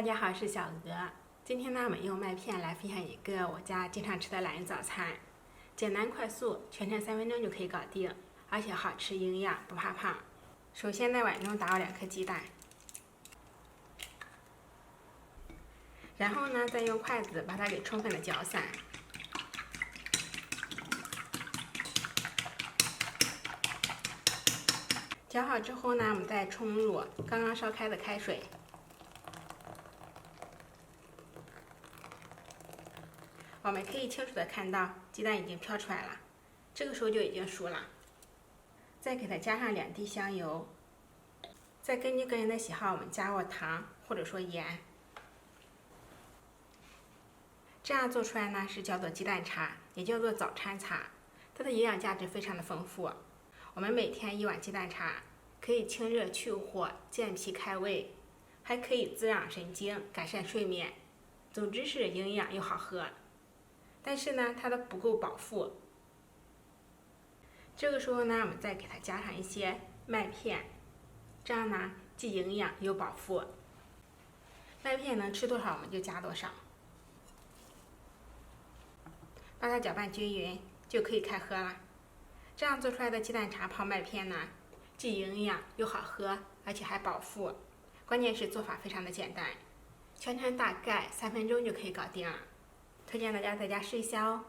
大家好，我是小鹅。今天呢，我们用麦片来分享一个我家经常吃的懒人早餐，简单快速，全程3分钟就可以搞定，而且好吃营养，不怕胖。首先在碗中打入2颗鸡蛋，然后呢，再用筷子把它给充分的搅散。搅好之后呢，我们再冲入刚刚烧开的开水。我们可以清楚的看到鸡蛋已经飘出来了，这个时候就已经熟了。再给它加上2滴香油，再根据个人的喜好，我们加入糖或者说盐。这样做出来呢是叫做鸡蛋茶，也叫做早餐茶，它的营养价值非常的丰富。我们每天1碗鸡蛋茶，可以清热去火、健脾开胃，还可以滋养神经、改善睡眠。总之是营养又好喝。但是呢，它的不够饱腹。这个时候呢，我们再给它加上一些麦片，这样呢既营养又饱腹。麦片能吃多少我们就加多少，把它搅拌均匀就可以开喝了。这样做出来的鸡蛋茶泡麦片呢，既营养又好喝，而且还饱腹。关键是做法非常的简单，全程大概3分钟就可以搞定了。推荐大家在家试一下哦。